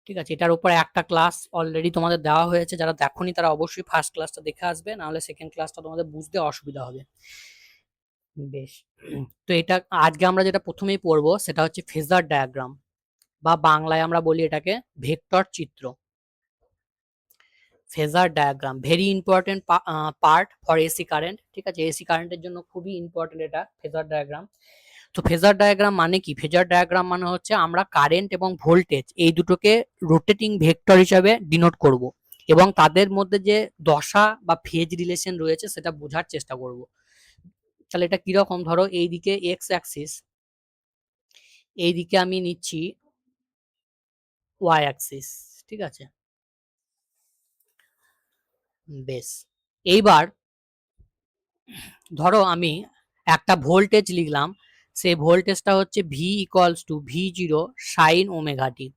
ঠিক আছে, এটার উপর একটা ক্লাস অলরেডি তোমাদের দেওয়া হয়েছে, যারা দেখোনি তারা অবশ্যই ফার্স্ট ক্লাসটা দেখে আসবে, নাহলে সেকেন্ড ক্লাসটা তোমাদের বুঝতে অসুবিধা হবে। বেশ, তো এটা আজকে আমরা যেটা প্রথমেই পড়বো সেটা হচ্ছে ফেজার ডায়াগ্রাম, বা বাংলায় আমরা বলি এটাকে ভেক্টর চিত্র। Phasor diagram very important part for AC current. ঠিক আছে, এসি কারেন্টের জন্য খুবই ইম্পর্টেন্ট এটা ফেজার ডায়াগ্রাম। তো ফেজার ডায়াগ্রাম মানে কি? ফেজার ডায়াগ্রাম মানে হচ্ছে আমরা কারেন্ট এবং ভোল্টেজ এই দুটোকে রোটেটিং ভেক্টর হিসাবে ডিনোট করব, এবং তাদের মধ্যে যে দশা বা ফেজ রিলেশন রয়েছে সেটা বোঝার চেষ্টা করব। তাহলে এটা কিরকম, ধরো এইদিকে এক্স অ্যাক্সিস, এইদিকে আমি নিচ্ছি ওয়াই অ্যাক্সিস। ঠিক আছে, বেশ, এইবার ধরো আমি একটা ভোল্টেজ লিখলাম, সেই ভোল্টেজটা হচ্ছে V equals to V zero sine omega t,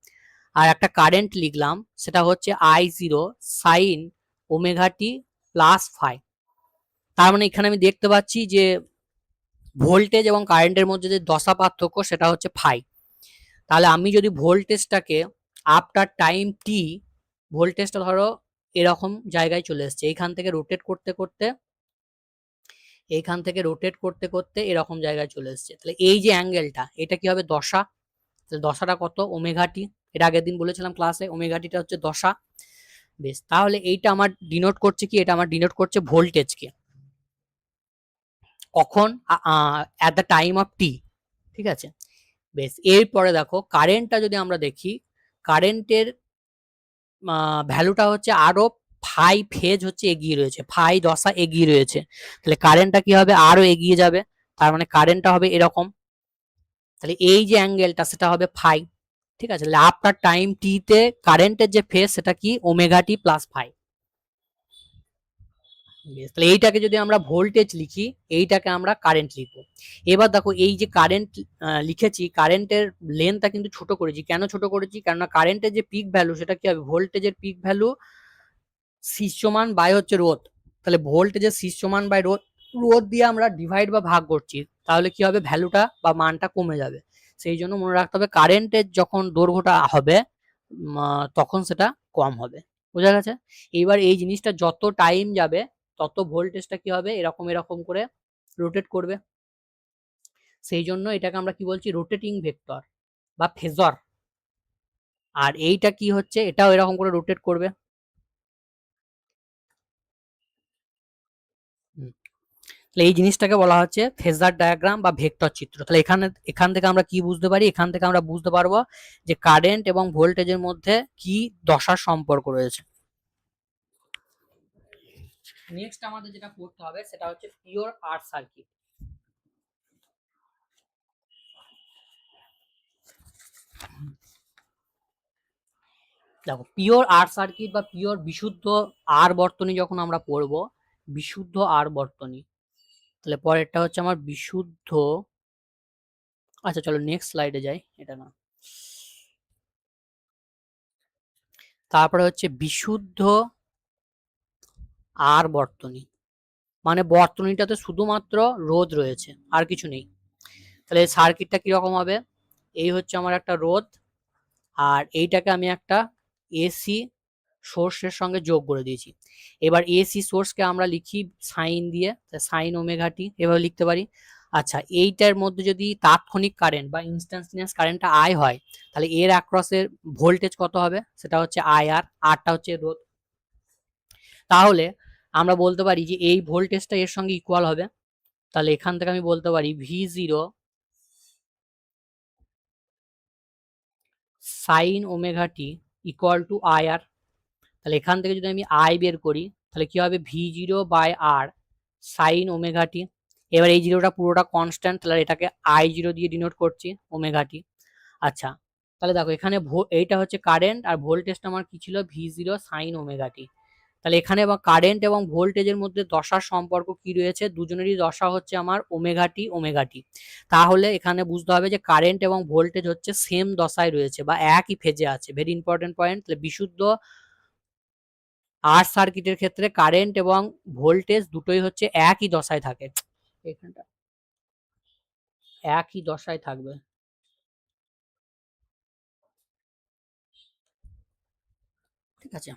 আর একটা কারেন্ট লিখলাম সেটা হচ্ছে I zero sine omega t plus phi. তার মানে এখানে আমি দেখতে পাচ্ছি যে ভোল্টেজ এবং কারেন্টের মধ্যে যে দশা পার্থক্য সেটা হচ্ছে ফাই। তাহলে আমি যদি ভোল্টেজটাকে আফটার টাইম টি, ভোল্টেজটা ধরো এরকম জায়গায় চলে এসছে, এইখান থেকে রোটেট করতে করতে, এইখান থেকে রোটেট করতে করতে এরকম জায়গায় চলে এসছে, তাহলে এই যে অ্যাঙ্গেলটা এটা কি হবে? দশা। তাহলে দশাটা কত? Omega t. এটা আগের দিন বলেছিলাম ক্লাসে, ওমেগা টিটা হচ্ছে দশা। বেশ, তাহলে এইটা আমার ডিনোট করছে কি? এটা আমার ডিনোট করছে ভোল্টেজকে। কখন? অ্যাট দ্য টাইম অফ টি। ঠিক আছে, বেশ, এরপরে দেখো কারেন্টটা যদি আমরা দেখি, কারেন্টের ভ্যালুটা হচ্ছে আরো ফাই ফেজ হচ্ছে এগিয়ে রয়েছে, ফাই দশা এগিয়ে রয়েছে, তাহলে কারেন্টটা কি হবে? আরো এগিয়ে যাবে, তার মানে কারেন্টটা হবে এরকম। তাহলে এই যে অ্যাঙ্গেলটা সেটা হবে ফাই। ঠিক আছে, তাহলে আফটার টাইম টি তে কারেন্টের যে ফেজ সেটা কি? Omega t plus phi. তাহলে এইটাকে যদি আমরা ভোল্টেজ লিখি, এইটাকে আমরা কারেন্ট লিখবো। এবার দেখো এই যে কারেন্ট লিখেছি, কারেন্টের লেন্থটা কিন্তু ছোট করেছি। কেন ছোট করেছি? কেননা কারেন্টের যে পিক ভ্যালু সেটা কি হবে? ভোল্টেজের পিক ভ্যালু সি সমান বাই হচ্ছে রোধ। তাহলে ভোল্টেজের সি সমান বাই রোধ, রোধ দিয়ে আমরা ডিভাইড বা ভাগ করছি, তাহলে কি হবে? ভ্যালুটা বা মানটা কমে যাবে। সেই জন্য মনে রাখতে হবে কারেন্টের যখন দৈর্ঘ্যটা হবে তখন সেটা কম হবে। বোঝা গেছে? এইবার এই জিনিসটা যত টাইম যাবে তত ভোল্টেজটা কি হবে? এরকম এরকম করে রোটেট করবে। সেই জন্য এটাকে আমরা কি বলছি? রোটেটিং ভেক্টর বা ফেজর। আর এইটা কি হচ্ছে? এটাও এরকম করে রোটেট করবে। তাহলে এই জিনিসটাকে বলা হচ্ছে ফেজার ডায়াগ্রাম বা ভেক্টর চিত্র। তাহলে এখান থেকে আমরা কি বুঝতে পারি? এখান থেকে আমরা বুঝতে পারবো যে কারেন্ট এবং ভোল্টেজের মধ্যে কি দশার সম্পর্ক রয়েছে। নেক্সট আমাদের যেটা পড়তে হবে সেটা হচ্ছে পিওর আর সার্কিট। দেখো, পিওর আর সার্কিট বা পিওর বিশুদ্ধ আর বর্তনী যখন আমরা পড়বো, বিশুদ্ধ আর বর্তনী, তাহলে পরেরটা হচ্ছে আমার বিশুদ্ধ, আচ্ছা চলো নেক্সট স্লাইডে যাই, এটা না, তারপরে হচ্ছে বিশুদ্ধ আর বর্তনী, মানে বর্তনীটাতে শুধুমাত্র রোধ রয়েছে, আর কিছু নেই। তাহলে সার্কিটটা কিরকম হবে? এই হচ্ছে আমার একটা রোধ, আর এইটাকে আমি একটা এসি সোর্সের সঙ্গে যোগ করে দিয়েছি। এবার এসি সোর্সকে আমরা লিখি সাইন দিয়ে, সাইন ওমেগা টি এভাবে লিখতে পারি। আচ্ছা, এইটার মধ্যে যদি তাৎক্ষণিক কারেন্ট বা ইনস্ট্যান্টিনিয়াস কারেন্টটা আই হয়, তাহলে এর অ্যাক্রসের ভোল্টেজ কত হবে? সেটা হচ্ছে আই আর, আরটা হচ্ছে রোধ। তাহলে আমরা বলতে পারি যে এই ভোল্টেজটা এর সঙ্গে ইকুয়াল হবে। তাহলে এখান থেকে আমি বলতে পারি V zero sine omega t equal to I R. তাহলে এখান থেকে যদি আমি আই বের করি তাহলে কি হবে? V zero by R sine omega t. এবার এই জিরোটা পুরোটা কনস্ট্যান্ট, তাহলে এটাকে আই জিরো দিয়ে ডিনোট করছি, ওমেগা টি। আচ্ছা, তাহলে দেখো এখানে এইটা হচ্ছে কারেন্ট, আর ভোল্টেজটা আমার কি ছিল? ভি জিরো সাইন ওমেগা টি। তাহলে এখানে কারেন্ট এবং ভোল্টেজের মধ্যে দশার সম্পর্ক কি রয়েছে? দুজনেরই দশা হচ্ছে আমার ওমেগা টি ওমেগা টি। তাহলে এখানে বুঝতে হবে যে কারেন্ট এবং ভোল্টেজ হচ্ছে সেম দশায় রয়েছে বা একই ফেজে আছে। Very important point. তাহলে বিশুদ্ধ আর সার্কিটের ক্ষেত্রে কারেন্ট এবং ভোল্টেজ দুটোই হচ্ছে একই দশায় থাকে, এখানটা একই দশায় থাকবে। ঠিক আছে।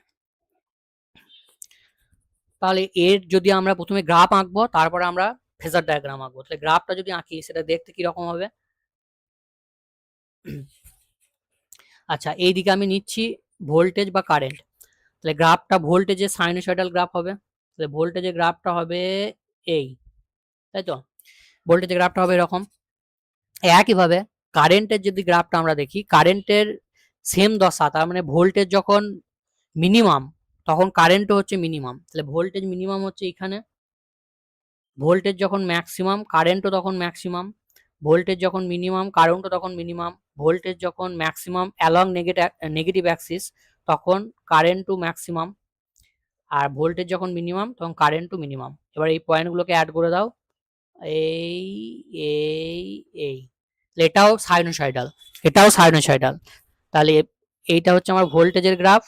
তাহলে এর যদি আমরা প্রথমে গ্রাফ আঁকবো, তারপরে আমরা ফেজার ডায়াগ্রাম আঁকবো। তাহলে গ্রাফটা যদি আঁকি সেটা দেখতে কিরকম হবে? আচ্ছা, এইদিকে আমি নিচ্ছি ভোল্টেজ বা কারেন্ট। তাহলে গ্রাফটা ভোল্টেজের সাইনোসয়েডাল গ্রাফ হবে। তাহলে ভোল্টেজের গ্রাফটা হবে এই, তাই তো? ভোল্টেজের গ্রাফটা হবে এরকম। একইভাবে কারেন্টের যদি গ্রাফটা আমরা দেখি, কারেন্টের সেম দশা, তার মানে ভোল্টেজ যখন মিনিমাম তখন কারেন্টও হচ্ছে মিনিমাম। তাহলে ভোল্টেজ মিনিমাম হচ্ছে এখানে, ভোল্টেজ যখন ম্যাক্সিমাম কারেন্টও তখন ম্যাক্সিমাম, ভোল্টেজ যখন মিনিমাম কারেন্টও তখন মিনিমাম, ভোল্টেজ যখন ম্যাক্সিমাম অ্যালং নেগেটিভ অ্যাক্সিস তখন কারেন্টও ম্যাক্সিমাম, আর ভোল্টেজ যখন মিনিমাম তখন কারেন্টও মিনিমাম। এবার এই পয়েন্টগুলোকে অ্যাড করে দাও, এই এই এই, এটাও সাইনোসয়েডাল, এটাও সাইনোসয়েডাল। তাহলে এইটা হচ্ছে আমার ভোল্টেজের গ্রাফ,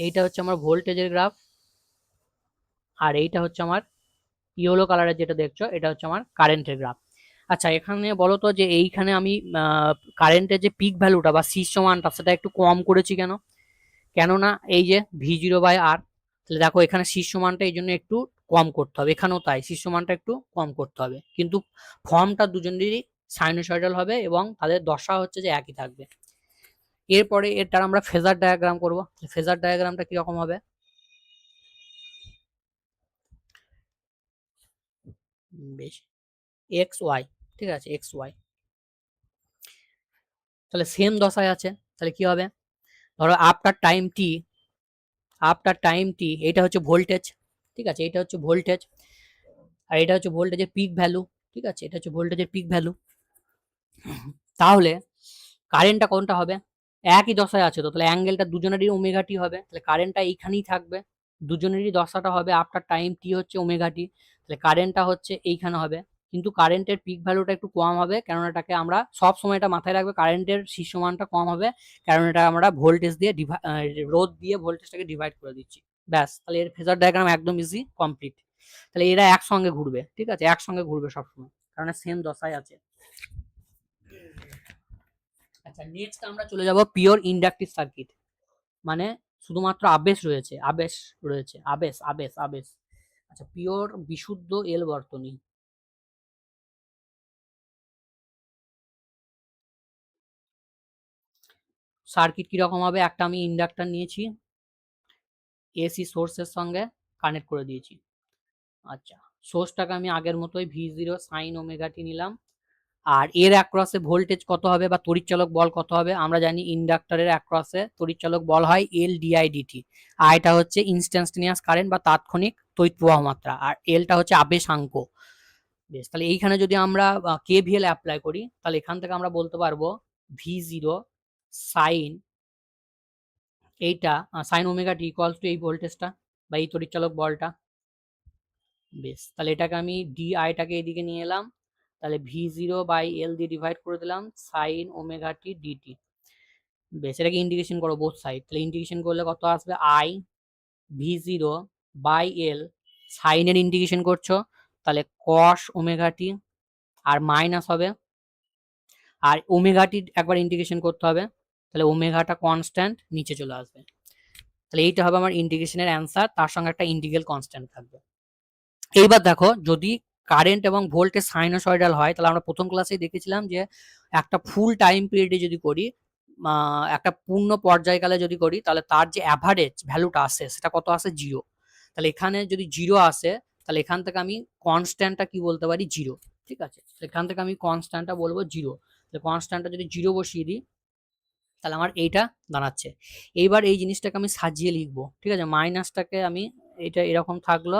এইটা হচ্ছে আমার ভোল্টেজের গ্রাফ, আর এইটা হচ্ছে আমার ইয়েলো কালারের যেটা দেখছো এটা হচ্ছে আমার কারেন্টের গ্রাফ। আচ্ছা, এখানে বলো তো যে এইখানে আমি কারেন্টের যে পিক ভ্যালুটা বা শীর্ষ মানটা সেটা একটু কম করেছি কেন? কেননা এই যে V0/R, তাহলে দেখো এখানে শীর্ষ মানটা এই জন্য একটু কম করতে হবে, এখানেও তাই শীর্ষ মানটা একটু কম করতে হবে, কিন্তু ফর্মটা দুজনেরই সাইনোসয়েডাল হবে এবং তাদের দশা হচ্ছে যে একই থাকবে। এরপরে এটার আমরা ফেজার ডায়াগ্রাম করব। ফেজার ডায়াগ্রামটা কিরকম হবে? বেশ, এক্স ওয়াই, ঠিক আছে, এক্স ওয়াই। তাহলে সেম দশায় আছে, তাহলে কি হবে? ধরো আফটার টাইম টি, আফটার টাইম টি এটা হচ্ছে ভোল্টেজ, ঠিক আছে, এটা হচ্ছে ভোল্টেজ, আর এটা হচ্ছে ভোল্টেজের পিক ভ্যালু, ঠিক আছে, এটা হচ্ছে ভোল্টেজের পিক ভ্যালু। তাহলে কারেন্টটা কোনটা হবে? একই দশায় আছে তো, তাহলে অ্যাঙ্গেলটা দুজনেরই ওমেগা টি হবে, তাহলে কারেন্টটা এইখানেই থাকবে, দুজনেরই দশাটা হবে আফটার টাইম টি হচ্ছে ওমেগা টি, তাহলে কারেন্টটা হচ্ছে এইখানে হবে। কিন্তু কারেন্টের পিক ভ্যালুটা একটু কম হবে, কারণ এটাকে আমরা সব সময় এটা মাথায় রাখবে, কারেন্টের শীর্ষ মানটা কম হবে, কারণ এটা আমরা ভোল্টেজ দিয়ে রোধ দিয়ে ভোল্টেজটাকে ডিভাইড করে দিচ্ছি। ব্যাস, তাহলে এর ফেজার ডায়াগ্রাম একদম ইজি কমপ্লিট। তাহলে এরা একসঙ্গে ঘুরবে, ঠিক আছে, একসঙ্গে ঘুরবে সবসময়, কারণ সেম দশায় আছে। আচ্ছা, নেক্সট আমরা চলে যাব পিওর ইন্ডাকটিভ সার্কিট, মানে শুধুমাত্র আবেশ রয়েছে, আবেশ রয়েছে, আবেশ আবেশ আবেশ। আচ্ছা, পিওর বিশুদ্ধ এল বর্তনী। সার্কিট কিরকম হবে? একটা আমি ইন্ডাক্টর নিয়েছি, এসি সোর্সের সঙ্গে কানেক্ট করে দিয়েছি। আচ্ছা, সোর্সটাকে আমি আগের মতোই V0 সাইন ওমেগা টি নিলাম, আর এর অ্যাক্রসে ভোল্টেজ কত হবে বা তড়িৎচালক বল কত হবে? আমরা জানি ইন্ডাক্টরের অ্যাক্রসে তড়িৎচালক বল হয় এল ডিআই ডিটি, আর এটা হচ্ছে ইনস্ট্যান্টানিয়াস কারেন্ট বা তাৎক্ষণিক তড়িৎ প্রবাহ মাত্রা, আর এলটা হচ্ছে আবেশাঙ্ক। বেশ, তাহলে এইখানে যদি আমরা কেভিএল অ্যাপ্লাই করি, তাহলে এখান থেকে আমরা বলতে পারবো V0 সাইন, এইটা sign omega t equals two এই ভোল্টেজটা বা এই তড়িৎচালক বলটা। বেশ, তাহলে এটাকে আমি ডিআইটাকে এদিকে নিয়ে এলাম, তাহলে V0/L দিয়ে ডিভাইড করে দিলাম সাইন ওমেগা টি ডিটি। বেশ, এটাকে ইন্টিগ্রেশন করো বোথ সাইড, তাহলে ইন্টিগ্রেশন করলে কত আসবে? আই V0/L, সাইনের ইন্টিগ্রেশন করছো তাহলে কস ওমেগা টি, আর মাইনাস হবে, আর ওমেগা টি একবার ইন্টিগ্রেশন করতে হবে, তাহলে ওমেগাটা কনস্ট্যান্ট নিচে চলে আসবে। তাহলে এইটা হবে আমার ইন্টিগ্রেশনের অ্যান্সার, তার সঙ্গে একটা ইন্টিগ্রাল কনস্ট্যান্ট থাকবে। এইবার দেখো, যদি কারেন্ট এবং ভোল্টেজ সাইনোসয়েডাল হয়, তাহলে আমরা প্রথম ক্লাসেই দেখেছিলাম যে একটা ফুল টাইম পিরিয়ডে যদি করি, একটা পূর্ণ পর্যায়কালে যদি করি, তাহলে তার যে অ্যাভারেজ ভ্যালুটা আসে সেটা কত আসে? জিরো। তাহলে এখানে যদি জিরো আসে, তাহলে এখান থেকে আমি কনস্ট্যান্টটা কি বলতে পারি? জিরো, ঠিক আছে, এখান থেকে আমি কনস্ট্যান্টটা বলবো জিরো। তাহলে কনস্ট্যান্টটা যদি জিরো বসিয়ে দিই, তাহলে আমার এইটা দাঁড়াচ্ছে। এইবার এই জিনিসটাকে আমি সাজিয়ে লিখবো, ঠিক আছে, মাইনাসটাকে আমি, এটা এরকম থাকলো,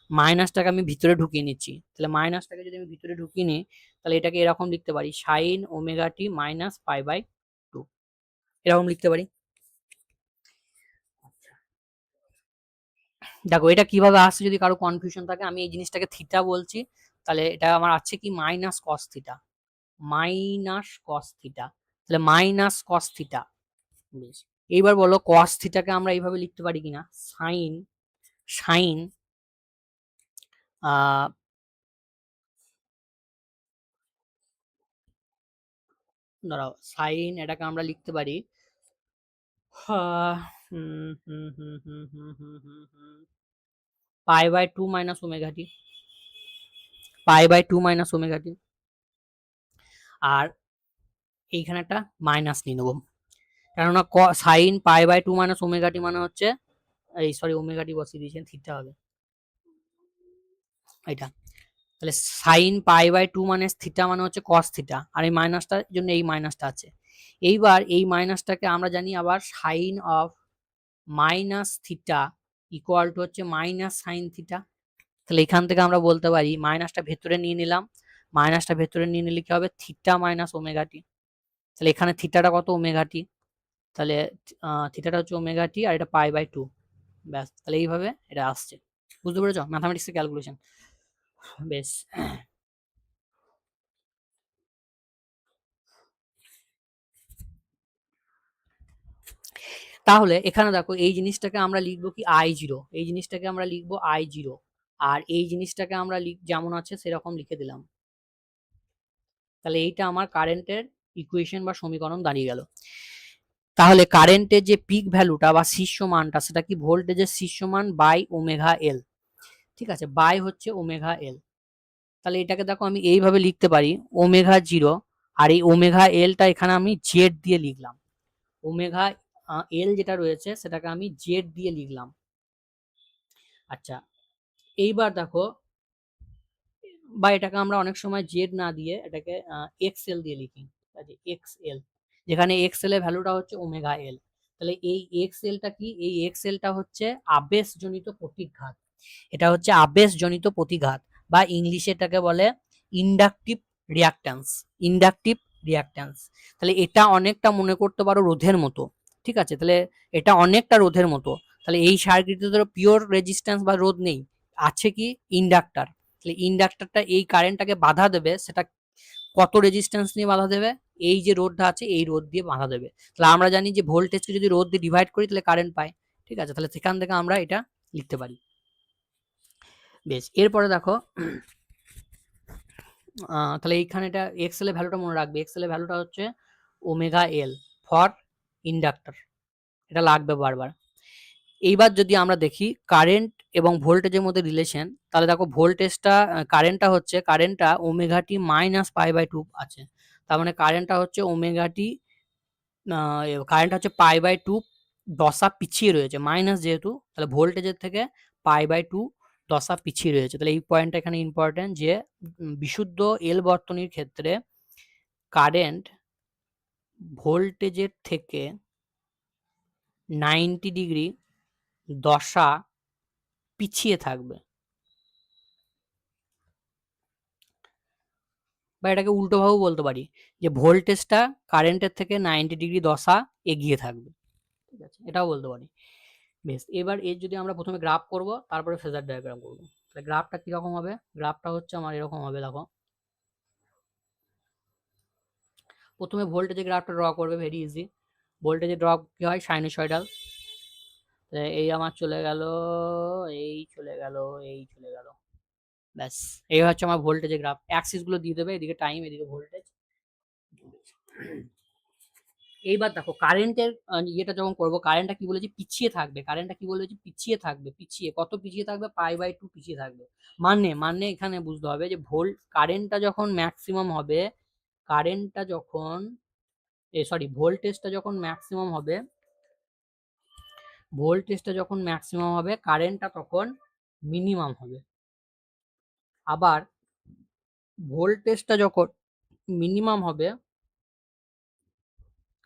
মাইনাসটাকে আমি ভিতরে ঢুকিয়ে নিচ্ছি, তাহলে মাইনাসটাকে যদি আমি ভিতরে ঢুকিয়ে নিই, তাহলে এটাকে এরকম লিখতে পারি সাইন ওমেগা টি মাইনাস পাই/2, এরকম লিখতে পারি। দেখো এটা কিভাবে আসছে, যদি কারো কনফিউশন থাকে, আমি এই জিনিসটাকে থিটা বলছি, তাহলে এটা আমার আছে কি minus cos theta, minus cos theta, তাহলে মাইনাস কস থিটা। বেশ, এইবার বলো কস থিটাকে আমরা এইভাবে লিখতে পারি কিনা? সাইন, সাইন আহ দাঁড়াও, সাইন এটাকে আমরা লিখতে পারি pi by two minus omega t, pi by two minus omega t. আর এইখানে একটা মাইনাস নিয়ে নেবো, কেননা sine pi by two minus omega t মানে হচ্ছে, এই সরি ওমেগা টি বসিয়ে দিয়েছেন, থিটা হবে এটা। তাহলে সাইন পাই বাই টু মানে থিটা মানে হচ্ছে কস থিটা, আর এই মাইনাসটার জন্য এই মাইনাসটা আছে। এইবার এই মাইনাসটাকে আমরা জানি আবার sine of minus theta equal to হচ্ছে মাইনাস সাইন থিটা। তাহলে এখান থেকে আমরা বলতে পারি মাইনাসটা ভেতরে নিয়ে নিলাম, মাইনাসটা ভেতরে নিয়ে নিলে কি হবে, থিটা মাইনাস ওমেগা টি। তাহলে এখানে থিটাটা কত, ওমেগা টি। তাহলে থিটাটা হচ্ছে ওমেগা টি, আর এটা পাই বাই টু। ব্যাস, তাহলে এইভাবে এটা আসছে। বুঝতে পেরেছো, ম্যাথামেটিক্সের ক্যালকুলেশন। বেশ, তাহলে এখানে দেখো এই জিনিসটাকে আমরা লিখবো কি I0, এই জিনিসটাকে আমরা লিখবো I0, আর এই জিনিসটাকে আমরা যেমন আছে সেরকম লিখে দিলাম। তাহলে এইটা আমার কারেন্টের ইকুয়েশন বা সমীকরণ দাঁড়িয়ে গেল। তাহলে কারেন্টের যে পিক ভ্যালুটা বা শীর্ষ মানটা, সেটা কি ভোল্টেজের শীর্ষ মান বাই ওমেগা এল। ঠিক আছে, বাই হচ্ছে ওমেগা এল। তাহলে এটাকে দেখো আমি এইভাবে লিখতে পারি, ওমেগা জিরো, আর এই ওমেগা এলটা এখানে আমি জেড দিয়ে লিখলাম। ওমেগা এল যেটা রয়েছে সেটাকে আমি জেড দিয়ে লিখলাম। আচ্ছা, এইবার দেখো, বা এটাকে আমরা অনেক সময় জেড না দিয়ে এটাকে এক্স এল দিয়ে লিখি। ঠিক আছে, এক্স এল, যেখানে এক্স এল এর ভ্যালুটা হচ্ছে ওমেগা এল। তাহলে এই এক্স এলটা কি, এই এক্স এলটা হচ্ছে আবেশজনিত প্রতিঘাত। এটা হচ্ছে আবেশজনিত প্রতিঘাত, বা ইংলিশে এটাকে বলে ইন্ডাকটিভ রিয়াক্ট্যান্স। Inductive reactance. তাহলে এটা অনেকটা মনে করতে পারো রোধের মতো। ঠিক আছে, তাহলে এটা অনেকটা রোধের মতো। তাহলে এই সার্কিটে ধরো পিওর রেজিস্ট্যান্স বা রোধ নেই, আছে কি ইন্ডাক্টর। তাহলে ইন্ডাক্টরটা এই কারেন্টটাকে বাধা দেবে, সেটা কত রেজিস্ট্যান্স নিয়ে বাধা দেবে, এই যে রোধটা আছে এই রোধ দিয়ে বাধা দেবে। তাহলে আমরা জানি যে ভোল্টেজকে যদি রোধ দিয়ে ডিভাইড করি তাহলে কারেন্ট পাই। ঠিক আছে, তাহলে সেখান থেকে আমরা এটা লিখতে পারি। বেশ, এরপরে দেখো, তাহলে এইখানে এটা এক্সএল এর ভ্যালুটা মনে রাখবে, এক্সএল এর ভ্যালুটা হচ্ছে ওমেগা এল ফর ইন্ডাক্টর, এটা লাগবে বারবার। এইবার যদি আমরা দেখি কারেন্ট এবং ভোল্টেজের মধ্যে রিলেশন, তাহলে দেখো ভোল্টেজটা, কারেন্টটা omega t minus pi by two আছে। তার মানে কারেন্টটা হচ্ছে ওমেগা টি, কারেন্ট হচ্ছে পাই বাই টু দশা পিছিয়ে রয়েছে, মাইনাস যেহেতু, তাহলে ভোল্টেজের থেকে পাই বাই টু দশা পিছিয়ে রয়েছে। তাহলে এই পয়েন্টটা এখানে ইম্পর্টেন্ট, যে বিশুদ্ধ এল বর্তনীর ক্ষেত্রে কারেন্ট ভোল্টেজের থেকে 90 ডিগ্রি দশা পিছিয়ে থাকবে, বা এটাকে উল্টোভাবেও বলতে পারি যে ভোল্টেজটা কারেন্টের থেকে 90 ডিগ্রি দশা এগিয়ে থাকবে। ঠিক আছে, এটাও বলতে পারি। বেশ, এবার এর যদি আমরা প্রথমে গ্রাফ করব, তারপরে ফেজার ডায়াগ্রাম করব। তাহলে গ্রাফটা কিরকম হবে, গ্রাফটা হচ্ছে আমার এরকম হবে। দেখো, প্রথমে ভোল্টেজের গ্রাফটা ড্র করবে, ভেরি ইজি। ভোল্টেজের ড্রপ কি হয়, সাইনোসয়েডাল। এই আমার চলে গেল, এই চলে গেল, এই চলে গেল। ব্যাস, এই হচ্ছে আমার ভোল্টেজের গ্রাফ। অ্যাক্সিস গুলো দিয়ে দেবে, এদিকে টাইম, এদিকে ভোল্টেজ। এইবার দেখো কারেন্টের ইয়েটা যখন করবো, কারেন্টটা কি বলেছি, পিছিয়ে থাকবে। কারেন্টটা কি বলেছি, পিছিয়ে থাকবে। পিছিয়ে কত পিছিয়ে থাকবে, পাই বাই টু পিছিয়ে থাকবে। মানে এখানে বুঝতে হবে যে কারেন্টটা যখন ম্যাক্সিমাম হবে, কারেন্টটা যখন ভোল্টেজটা যখন ম্যাক্সিমাম হবে, কারেন্টটা তখন মিনিমাম হবে। আবার ভোল্টেজটা যখন মিনিমাম হবে,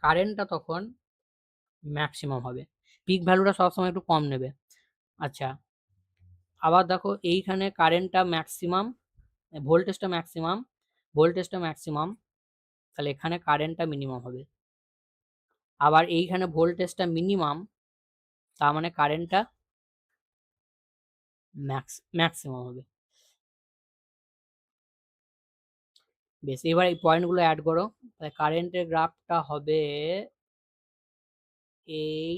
কারেন্টটা তখন ম্যাক্সিমাম হবে। পিক ভ্যালুটা সবসময় একটু কম নেবে। আচ্ছা, আবার দেখো এইখানে কারেন্টটা ম্যাক্সিমাম, ভোল্টেজটা ম্যাক্সিমাম, তাহলে এখানে কারেন্টটা মিনিমাম হবে। আবার এইখানে ভোল্টেজটা মিনিমাম, তার মানে কারেন্টটা ম্যাক্সিমাম হবে। বেশ, এবার এই পয়েন্টগুলো অ্যাড করো। তাহলে কারেন্টের গ্রাফটা হবে এই,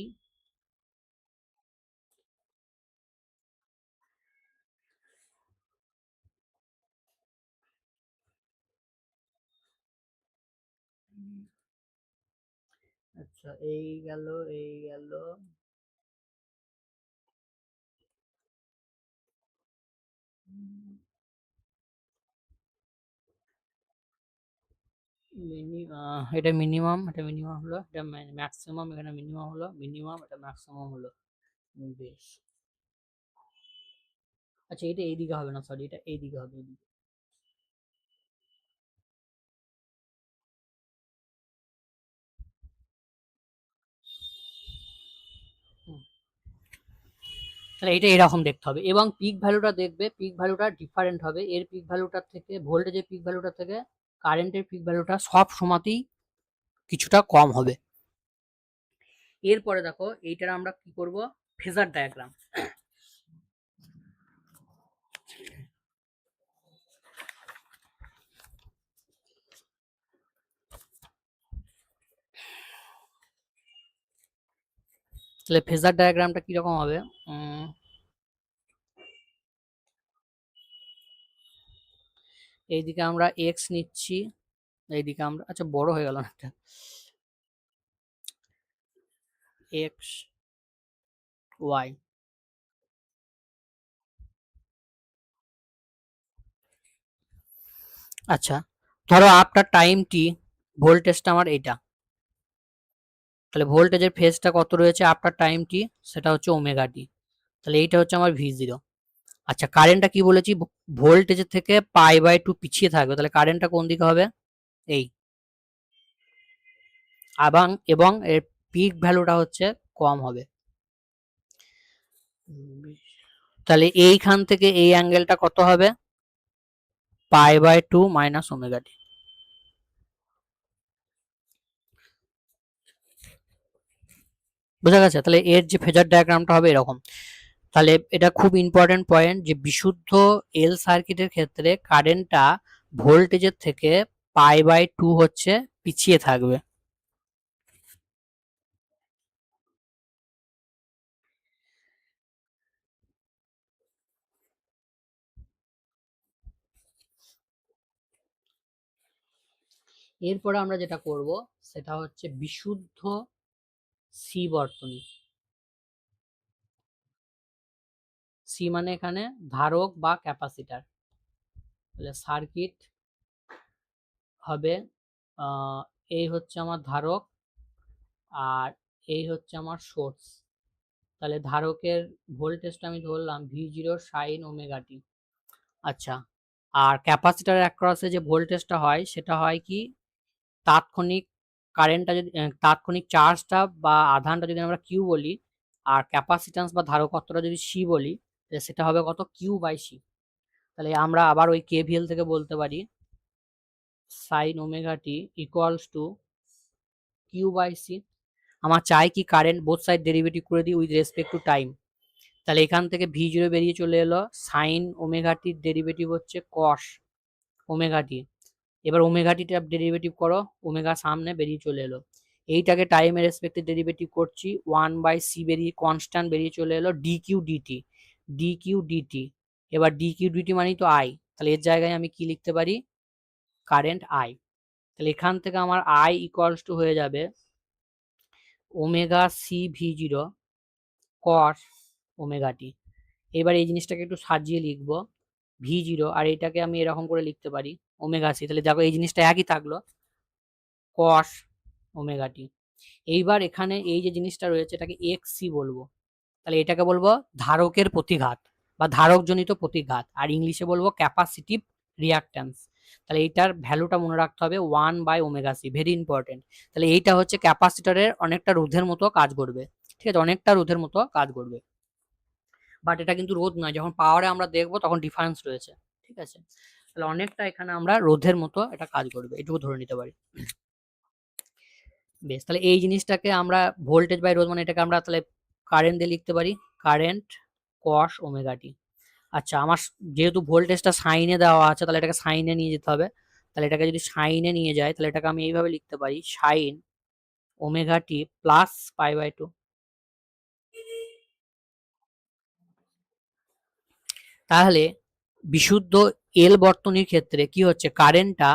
আচ্ছা, এই গেল, এই গেল। এটা মিনিমাম, এটা মিনিমাম হলো, এটা ম্যাক্সিমাম, এখানে মিনিমাম হলো, মিনিমাম, এটা ম্যাক্সিমাম হলো। বেশ। আচ্ছা, এটা এইদিকে হবে না, সরি, এটা এইদিকে হবে, এইদিকে। হুম, তাহলে এটা এরকম দেখতে হবে, এবং পিক ভ্যালুটা দেখবে, পিক ভ্যালুটা ডিফারেন্ট হবে, এর পিক ভ্যালুটার থেকে, ভোল্টেজের পিক ভ্যালুটা থেকে কারেন্টের পিক ভ্যালুটা সব সময়তেই কিছুটা কম হবে। এরপরে দেখো, এইটার আমরা কি করব, ফেজার ডায়াগ্রাম। তাহলে ফেজার ডায়াগ্রামটা কিরকম হবে, এইদিকে আমরা এক্স নিচ্ছি, এইদিকে আমরা, আচ্ছা বড় হয়ে গেল একটা, এক্স ওয়াই। আচ্ছা, ধরো আফটার টাইম টি, ভোল্টেজটা আমার এইটা, তাহলে ভোল্টেজের ফেজটা কত রয়েছে আফটার টাইম টি, সেটা হচ্ছে ওমেগা টি, তাহলে এইটা হচ্ছে আমার ভি জিরো। আচ্ছা, কারেন্টটা কি বলেছি, ভোল্টেজের থেকে পাই বাই টু পিছিয়ে থাকবে, তাহলে কারেন্টটা কোন দিকে হবে, এই, এবং এবং এর পিক ভ্যালুটা হচ্ছে কম হবে। তাহলে এইখান থেকে এই অ্যাঙ্গেলটা কত হবে, pi by two minus omega t. বোঝা গেছে? তাহলে এর যে ফেজার ডায়াগ্রামটা হবে এরকম। তাহলে এটা খুব ইম্পর্টেন্ট পয়েন্ট, যে বিশুদ্ধ এল সার্কিটের ক্ষেত্রে কারেন্টটা ভোল্টেজের থেকে পাই বাই টু হচ্ছে পিছিয়ে থাকবে। এরপরে আমরা যেটা করব সেটা হচ্ছে বিশুদ্ধ সি বর্তনী। সি মানে এখানে ধারক বা ক্যাপাসিটার। তাহলে সার্কিট হবে, এই হচ্ছে আমার ধারক, আর এই হচ্ছে আমার সোর্স। তাহলে ধারকের ভোল্টেজটা আমি ধরলাম V zero sine omega t. আচ্ছা, আর ক্যাপাসিটারের অ্যাক্রসে যে ভোল্টেজটা হয় সেটা হয় কি, তাৎক্ষণিক কারেন্টটা যদি তাৎক্ষণিক চার্জটা বা আধানটা যদি আমরা কিউ বলি, আর ক্যাপাসিট্যান্স বা ধারকত্বটা যদি সি বলি, তাহলে সেটা হবে কত, কিউ বাই সি। তাহলে আমরা আবার ওই কেভিএল থেকে বলতে পারি sine omega t equals to q by c. আমার চাই কি কারেন্ট বোথ সাইড ডেরিভেটিভ করে দিই উইথ রেসপেক্ট টু টাইম। তাহলে এখান থেকে ভি জিরো বেরিয়ে চলে এলো, সাইন ওমেগা টির ডেরিভেটিভ হচ্ছে কস ওমেগা টি। এবার ওমেগা টিটা ডেরিভেটিভ করো, ওমেগা সামনে বেরিয়ে চলে এলো। এইটাকে টাইমের রেসপেক্টে ডেরিভেটিভ করছি, ওয়ান বাই সি বেরিয়ে কনস্ট্যান্ট বেরিয়ে চলে এলো, d q d t, d q d t. এবার ডি কিউ ডিটি মানেই তো আই, তাহলে এর জায়গায় আমি কি লিখতে পারি, কারেন্ট আই। তাহলে এখান থেকে আমার আই ইকুয়ালস টু হয়ে যাবে omega C V zero cos omega t. এবার এই জিনিসটাকে একটু সাজিয়ে লিখবো, ভি জিরো, আর এটাকে আমি এরকম করে লিখতে পারি ওমেগা সি। তাহলে দেখো এই জিনিসটা একই থাকলো, কস ওমেগা টি। এইবার এখানে এই যে জিনিসটা রয়েছে এটাকে এক্স সি বলবো, তাহলে এটাকে বলবো ধারকের প্রতিঘাত বা ধারকজনিত প্রতিঘাত, আর ইংলিশে বলবো ক্যাপাসিটিভ রিয়াক্ট্যান্স। তাহলে এইটার ভ্যালুটা মনে রাখতে হবে one by omega c, very important. তাহলে এইটা হচ্ছে ক্যাপাসিটরের অনেকটা রোধের মতো কাজ করবে, ঠিক আছে, অনেকটা রোধের মতো কাজ করবে, বাট এটা কিন্তু রোধ নয়, যখন পাওয়ারে আমরা দেখবো তখন ডিফারেন্স রয়েছে, ঠিক আছে। তাহলে অনেকটা এখানে আমরা রোধের মতো এটা কাজ করবে, এটুকু ধরে নিতে পারি। বেশ, তাহলে এই জিনিসটাকে আমরা ভোল্টেজ বাই রোধ মানে এটাকে আমরা তাহলে কারেন্ট দিয়ে লিখতে পারি, কারেন্ট কস ওমেগা টি। আচ্ছা, আমার যেহেতু ভোল্টেজটা সাইনে দেওয়া আছে তাহলে এটাকে সাইনে নিয়ে যেতে হবে। তাহলে এটাকে যদি সাইনে নিয়ে যায় তাহলে এটাকে আমি এইভাবে লিখতে পারি, sine omega t plus pi by two. তাহলে বিশুদ্ধ এল বর্তনীর ক্ষেত্রে কি হচ্ছে, কারেন্টটা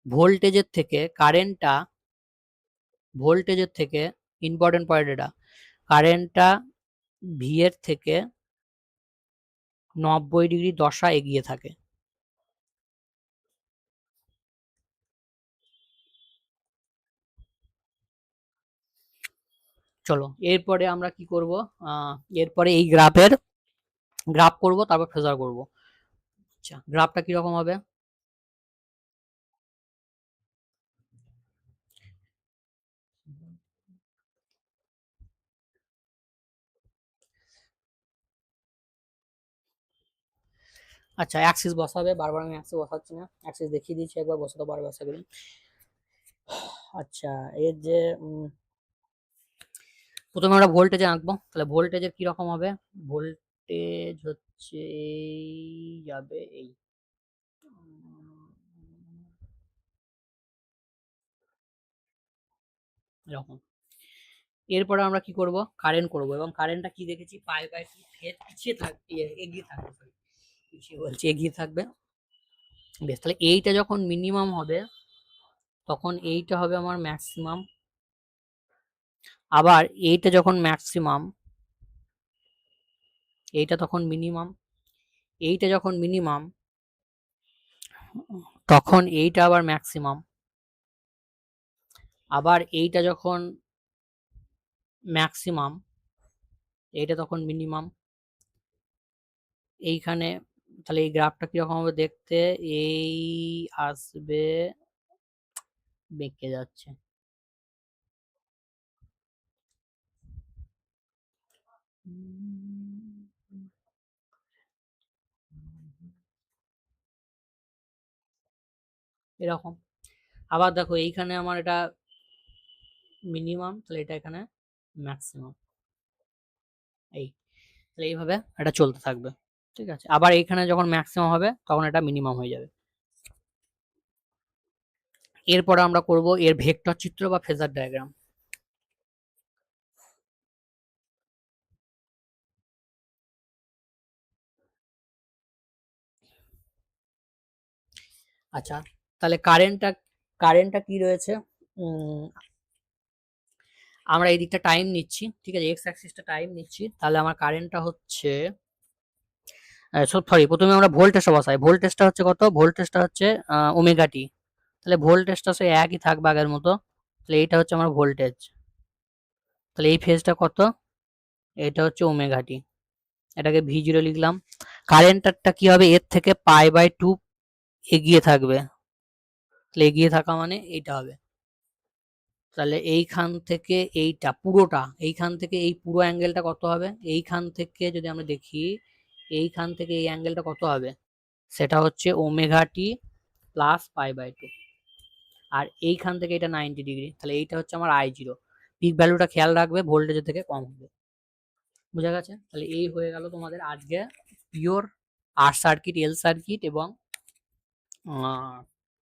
ভোল্টেজের থেকে কারেন্টটা ভোল্টেজের থেকে, ইম্পর্টেন্ট পয়েন্ট এটা, কারেন্টটা ভি এর থেকে 90 ডিগ্রি দশা এগিয়ে থাকে। চলো এরপরে আমরা কি করব, এরপরে এই গ্রাফ করব, তারপর ফেজার করব। আচ্ছা, গ্রাফটা কিরকম হবে? আচ্ছা, অ্যাক্সিস বসাবে, বারবার আমি অ্যাক্সিস বসাচ্ছি না, অ্যাক্সিস দেখিয়ে দিয়েছি, একবার বসাতে পারবে আশা করি। আচ্ছা, এর যে প্রথমে আমরা ভোল্টেজে আঁকবো, তাহলে ভোল্টেজের কি রকম হবে? ভোল্টেজ হচ্ছে এই যাবে এই, এরকম। এরপরে আমরা কি করব, কারেন্ট করব, এবং কারেন্টটা কি দেখেছি, পাই বাই টু পিছিয়ে থাকবে, এগিয়ে থাকবে, সরি পিছিয়ে বলছি, এগিয়ে থাকবে। বেশ, তাহলে এইটা যখন মিনিমাম হবে তখন এইটা হবে আমার ম্যাক্সিমাম, আবার এইটা যখন ম্যাক্সিমাম, এইটা তখন মিনিমাম, এইটা যখন মিনিমাম তখন এইটা আবার ম্যাক্সিমাম, আবার এইটা যখন ম্যাক্সিমাম, এইটা তখন মিনিমাম। এইখানে তাহলে এই গ্রাফটা কিরকম হবে দেখতে, এই আসবে, বেঁকে যাচ্ছে, এরকম। আবার দেখো এইখানে আমার এটা মিনিমাম, তাহলে এটা এখানে ম্যাক্সিমাম, এই, তাহলে এইভাবে এটা চলতে থাকবে। ঠিক আছে, আবার এইখানে যখন ম্যাক্সিমাম হবে তখন এটা মিনিমাম হয়ে যাবে। এরপরে আমরা করব এর ভেক্টর চিত্র বা ফেজার ডায়াগ্রাম। আচ্ছা, তাহলে কারেন্টটা কি রয়েছে, উম, আমরা এই দিকটা টাইম নিচ্ছি, ঠিক আছে, এক্স অ্যাক্সিসটা টাইম নিচ্ছি, তাহলে আমার কারেন্টটা হচ্ছে, সরি, প্রথমে আমরা ভোল্টেজটা বসাই, ভোল্টেজটা হচ্ছে কত, ভোল্টেজটা হচ্ছে ওমেগা টি, তাহলে ভোল্টেজটা সে একই থাকবে আগের মতো, তাহলে এইটা হচ্ছে আমার ভোল্টেজ, তাহলে এই ফেজটা কত, এটা হচ্ছে ওমেগা টি, এটাকে ভি জিরো লিখলাম। কারেন্টটা কি হবে, এর থেকে পাই বাই টু এগিয়ে থাকবে, তাহলে এগিয়ে থাকা মানে এইটা হবে, তাহলে এইখান থেকে এইটা পুরোটা, এইখান থেকে এই পুরো অ্যাঙ্গেলটা কত হবে, এইখান থেকে যদি আমরা দেখি, এইখান থেকে এই অ্যাঙ্গেলটা কত হবে, সেটা হচ্ছে omega t plus pi by two, আর এইখান থেকে এটা 90 ডিগ্রি, তাহলে এইটা হচ্ছে আমার আই জিরো, পিক ভ্যালুটা খেয়াল রাখবে, ভোল্টেজের থেকে কম হবে। বুঝা গেছে? তাহলে এই হয়ে গেল তোমাদের আজকে পিওর আর সার্কিট, এল সার্কিট এবং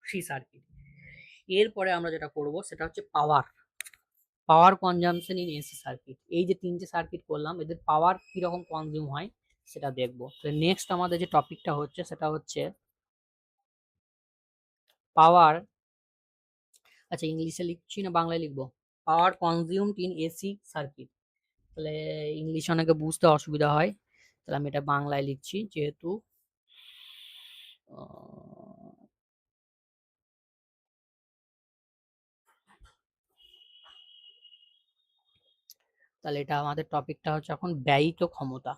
সি সার্কিট। এরপরে আমরা যেটা করব সেটা হচ্ছে power consumption in AC circuit. এই যে তিনটে সার্কিট করলাম, এদের পাওয়ার কিরকম কনজিউম হয় সেটা দেখবো। তো নেক্সট আমাদের যে টপিকটা হচ্ছে সেটা হচ্ছে পাওয়ার, আচ্ছা ইংলিশে লিখছি না বাংলায় লিখবো, পাওয়ার কনজিউমড ইন এসি সার্কিট, তাহলে ইংলিশে অনেকে বুঝতে অসুবিধা হয়, তাহলে আমি এটা বাংলায় লিখছি, যেহেতু তাহলে এটা আমাদের টপিকটা হচ্ছে এখন ব্যয়িত ক্ষমতা।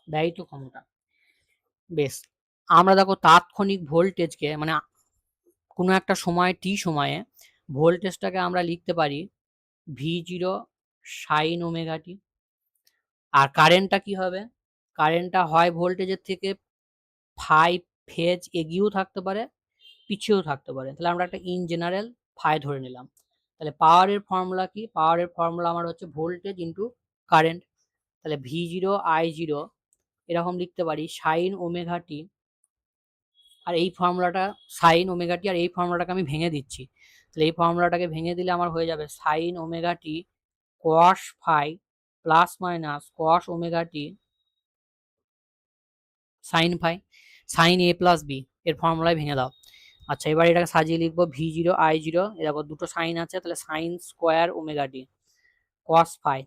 ব্যয়িত ক্ষমতা, বেশ। আমরা দেখো তাৎক্ষণিক ভোল্টেজকে, মানে কোনো একটা সময় টি সময়ে ভোল্টেজটাকে আমরা লিখতে পারি V zero sine omega t. আর কারেন্টটা কি হবে, কারেন্টটা হয় ভোল্টেজের থেকে ফাই ফেজ এগিয়েও থাকতে পারে, পিছিয়েও থাকতে পারে, তাহলে আমরা একটা ইন জেনারেল ফাই ধরে নিলাম। তাহলে পাওয়ারের ফর্মুলা কি, পাওয়ারের ফর্মুলা আমার হচ্ছে ভোল্টেজ ইন্টু কারেন্ট, তাহলে ভি জিরো আই জিরো এরকম লিখতে পারি সাইন ওমেগা টি, আর এই ফর্মুলাটা সাইন ওমেগা টি, আর এই ফর্মুলাটাকে আমি ভেঙে দিচ্ছি, তাহলে এই ফর্মুলাটাকে ভেঙে দিলে আমার হয়ে যাবে sine omega t cos phi plus minus cos omega t sine phi, sine A plus B, এর ফর্মুলায় ভেঙে দাও। আচ্ছা, এবার এটাকে সাজিয়ে লিখবো v0 i0, দেখো দুটো সাইন আছে, তাহলে sine square omega t cos phi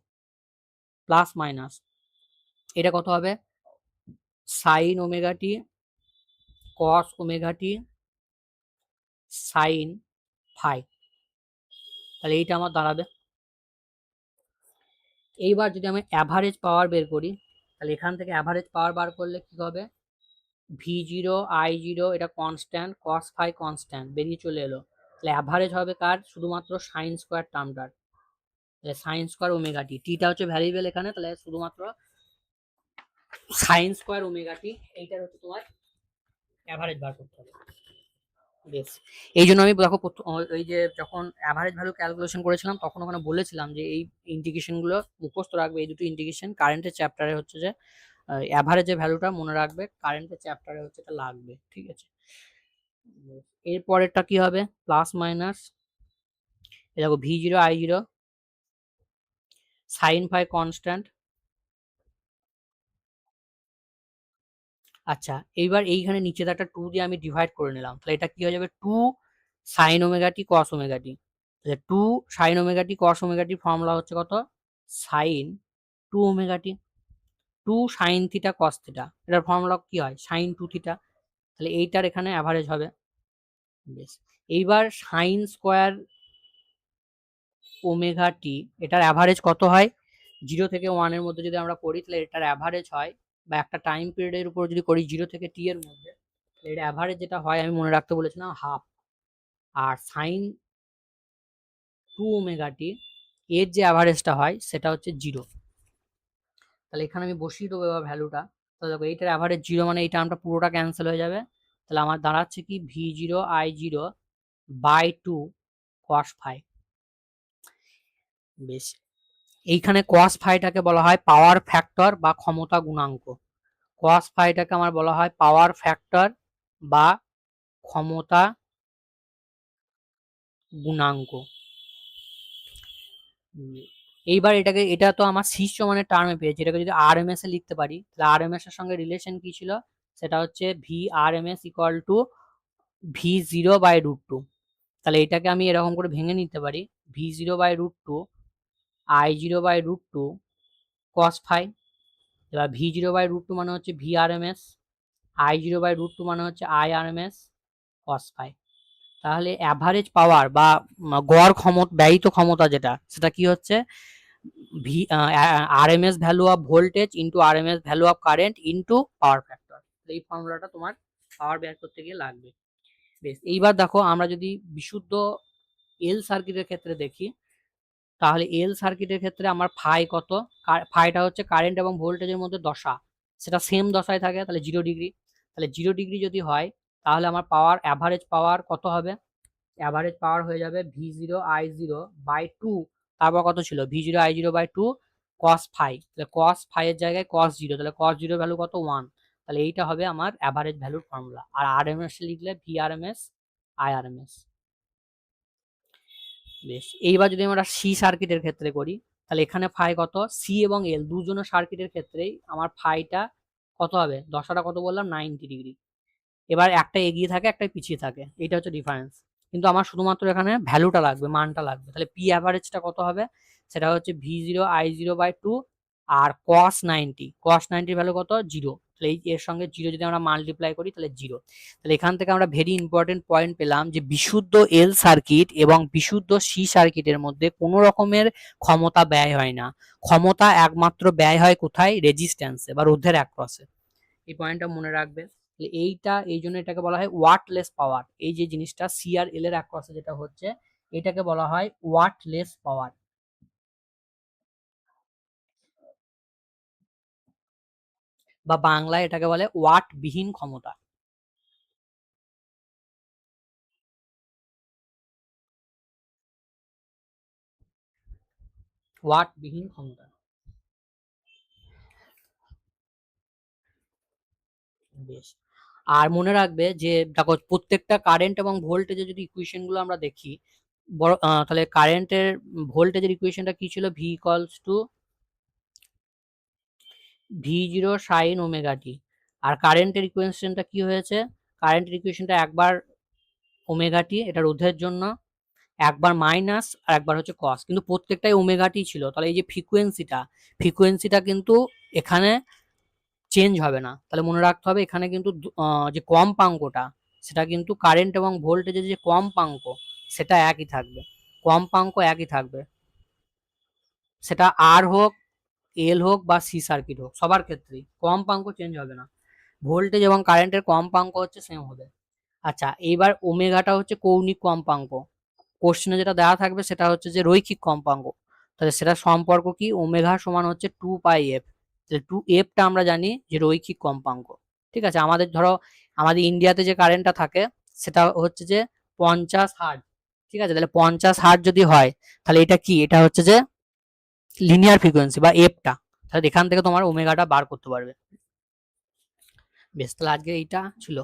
plus minus এটা কত হবে, সাইন ওমেগা টি কস ওমেগা টি সাইন ফাই। তাহলে এইটা আমার দাঁড়াবে। এইবার যদি আমি অ্যাভারেজ পাওয়ার বের করি, তাহলে এখান থেকে অ্যাভারেজ পাওয়ার বার করলে কি হবে, v0 i0 এটা কনস্ট্যান্ট, কস ফাই কনস্ট্যান্ট বেরিয়ে চলে এলো। তাহলে অ্যাভারেজ হবে কার, শুধুমাত্র সাইন স্কোয়ার টার্মটার, তাহলে সাইন স্কোয়ার ওমেগা টি, টিটা হচ্ছে ভ্যারিয়েবল এখানে, তাহলে শুধুমাত্র সাইন স্কোয়ার ওমেগা টি এইটার হচ্ছে তোমার অ্যাভারেজ বার করতে হবে। বেশ, এই জন্য আমি দেখো এই যে যখন অ্যাভারেজ ভ্যালু ক্যালকুলেশন করেছিলাম তখন ওখানে বলেছিলাম যে এই ইন্টিগ্রেশন গুলো মুখস্থ রাখবে, এই দুটো ইন্টিগ্রেশন কারেন্টের চ্যাপ্টারে হচ্ছে যে অ্যাভারেজের ভ্যালুটা মনে রাখবে, কারেন্টের চ্যাপ্টারে হচ্ছে এটা লাগবে, ঠিক আছে। এর পরেরটা কি হবে, প্লাস মাইনাস, এই দেখো v0 i0 sine phi constant. আচ্ছা, এইবার এইখানে নিচে একটা 2 দিয়ে আমি ডিভাইড করে নিলাম, তাহলে এটা কি হয়ে যাবে, 2 সাইন ওমেগা টি কস ওমেগা টি। তাহলে 2 সাইন ওমেগা টি কস ওমেগা টি ফর্মুলা হচ্ছে কত, sign 2 omega t, 2 sine theta cos theta, এটার ফর্মুলা কি হয়, সাইন 2 থিটা। তাহলে এইটার এখানে অ্যাভারেজ হবে। বেশ, এইবার সাইন স্কোয়ার ওমেগা টি এটার অ্যাভারেজ কত হয়, 0 থেকে 1 এর মধ্যে যদি আমরা করি তাহলে এটার অ্যাভারেজ হয়, বা একটা টাইম পিরিয়ডের উপর যদি করি 0 থেকে t এর মধ্যে, এর অ্যাভারেজ যেটা হয় আমি মনে রাখতে বলেছিলাম হাফ। আর সাইন 2 ওমেগা টি এর যে অ্যাভারেজটা হয় সেটা হচ্ছে 0। তাহলে এখানে আমি বসিয়ে দেবো এবার ভ্যালুটা। তো দেখো এইটার অ্যাভারেজ 0 মানে এই টার্মটা পুরোটা ক্যান্সেল হয়ে যাবে। তাহলে আমার দাঁড়াচ্ছে কি v0 i0/2 cos ফাই। বেশ, এইখানে cos ফাইটাকে বলা হয় পাওয়ার ফ্যাক্টর বা ক্ষমতা গুণাঙ্ক। cos ফাইটাকে আমার বলা হয় পাওয়ার ফ্যাক্টর বা ক্ষমতা গুণাঙ্ক। এইবার এটাকে, এটা তো আমার শীর্ষ মানে টার্মে পেয়েছি, এটাকে যদি আরএমএস এ লিখতে পারি তাহলে আরএমএস এর সঙ্গে রিলেশন কি ছিল, সেটা হচ্ছে VRMS = v0/√2। তাহলে এটাকে আমি এরকম করে ভেঙে নিতে পারি, v0/√2 i0/√2 cos ফাই। এবার v0/√2 মানে হচ্ছে VRMS, i0/√2 মানে হচ্ছে IRMS cos ফাই। তাহলে অ্যাভারেজ পাওয়ার বা গড় ক্ষমতা, ব্যয়িত ক্ষমতা যেটা, সেটা কি হচ্ছে RMS value of voltage into RMS value of current into power factor. এই ফর্মুলাটা তোমার পাওয়ার বের করতে গিয়ে লাগবে। বেশ, এইবার দেখো আমরা যদি বিশুদ্ধ এল সার্কিটের ক্ষেত্রে দেখি, তাহলে এল সার্কিটের ক্ষেত্রে আমার ফাই কত, ফাইটা হচ্ছে কারেন্ট এবং ভোল্টেজের মধ্যে দশা, সেটা সেম দশায় থাকে, তাহলে 0 ডিগ্রি। তাহলে 0 ডিগ্রি যদি হয় তাহলে আমার পাওয়ার, অ্যাভারেজ পাওয়ার কত হবে, অ্যাভারেজ পাওয়ার হয়ে যাবে v0 i0/2, তারপর কত ছিল v0 i0/2 cos ফাই, তাহলে cos ফাই এর জায়গায় cos 0, তাহলে cos 0 ভ্যালু কত 1। তাহলে এইটা হবে আমার অ্যাভারেজ ভ্যালুর ফর্মুলা। আর আরএমএস লিখলে VRMS IRMS। বেশ, এইবার যদি আমরা সি সার্কিটের ক্ষেত্রে করি তাহলে এখানে ফাই কত, সি এবং এল দুজনের সার্কিটের ক্ষেত্রেই আমার ফাইটা কত হবে, দশাটা কত বললাম 90 ডিগ্রি। এবার একটা এগিয়ে থাকে একটা পিছিয়ে থাকে, এটা হচ্ছে ডিফারেন্স। কিন্তু আমার শুধুমাত্র এখানে ভ্যালুটা লাগবে, মানটা লাগবে। তাহলে পি অ্যাভারেজটা কত হবে, সেটা হচ্ছে v0 i0/2 আর cos 90 ভ্যালু কত 0। তাহলে এই এর সঙ্গে 0 যদি আমরা মাল্টিপ্লাই করি তাহলে 0। তাহলে এখান থেকে আমরা ভেরি ইম্পর্টেন্ট পয়েন্ট পেলাম যে বিশুদ্ধ এল সার্কিট এবং বিশুদ্ধ সি সার্কিটের মধ্যে কোনো রকমের ক্ষমতা ব্যয় হয় না। ক্ষমতা একমাত্র ব্যয় হয় কোথায়, রেজিস্ট্যান্সে বা রোধের অ্যাক্রসে। এই পয়েন্টটা মনে রাখবে। এইটা এই জন্য এটাকে বলা হয় ওয়াটলেস পাওয়ার। এই যে জিনিসটা সি আর এল এর অ্যাক্রসে যেটা হচ্ছে এটাকে বলা হয় ওয়াটলেস পাওয়ার, বা বাংলায় এটাকে বলে ওয়াট বিহীন ক্ষমতা। ওয়াট বিহীন ক্ষমতা। বেশ, আর মনে রাখবে যে দেখো প্রত্যেকটা কারেন্ট এবং ভোল্টেজের যদি ইকুয়েশন গুলো আমরা দেখি, বড় তাহলে কারেন্টের ভোল্টেজের ইকুয়েশনটা কি ছিল, v0 সাইন ওমেগা টি। আর কারেন্টের ইকুয়েশনটা কি হয়েছে, কারেন্টের ইকুয়েশনটা একবার ওমেগা টি, এটা রোধের জন্য, একবার মাইনাস আর একবার হচ্ছে কস, কিন্তু প্রত্যেকটাই ওমেগা টি ছিল। তাহলে এই যে ফ্রিকোয়েন্সিটা কিন্তু এখানে চেঞ্জ হবে না। তাহলে মনে রাখতে হবে এখানে কিন্তু যে কম্পাঙ্কটা সেটা কিন্তু কারেন্ট এবং ভোল্টেজের যে কম্পাঙ্ক সেটা একই থাকবে, কম্পাঙ্ক একই থাকবে, সেটা আর হোক, এল হোক বা সি সার্কিট হোক, সবার ক্ষেত্রেই কম্পাঙ্ক চেঞ্জ হবে না। ভোল্টেজ এবং কারেন্টের কম্পাঙ্ক হচ্ছে সেম হবে। আচ্ছা, এইবার ওমেগাটা হচ্ছে কৌণিক কম্পাঙ্ক। কোশ্চেনে যেটা দেওয়া থাকবে সেটা হচ্ছে যে রৈখিক কম্পাঙ্ক। তাহলে সেটা সম্পর্ক কি? ওমেগা সমান হচ্ছে 2 পাই এফ। তাহলে 2f-টা আমরা জানি যে রৈখিক কম্পাঙ্ক। ঠিক আছে, আমাদের ধরো আমাদের ইন্ডিয়াতে যে কারেন্টটা থাকে সেটা হচ্ছে যে 50 হার্জ। ঠিক আছে, তাহলে 50 হার্জ যদি হয় তাহলে এটা কি? এটা হচ্ছে যে লিনিয়ার ফ্রিকোয়েন্সি বা এফটা। তাহলে এখান থেকে তোমার ওমেগাটা বার করতে পারবে। বেশ, তাহলে আজকে এইটা ছিল।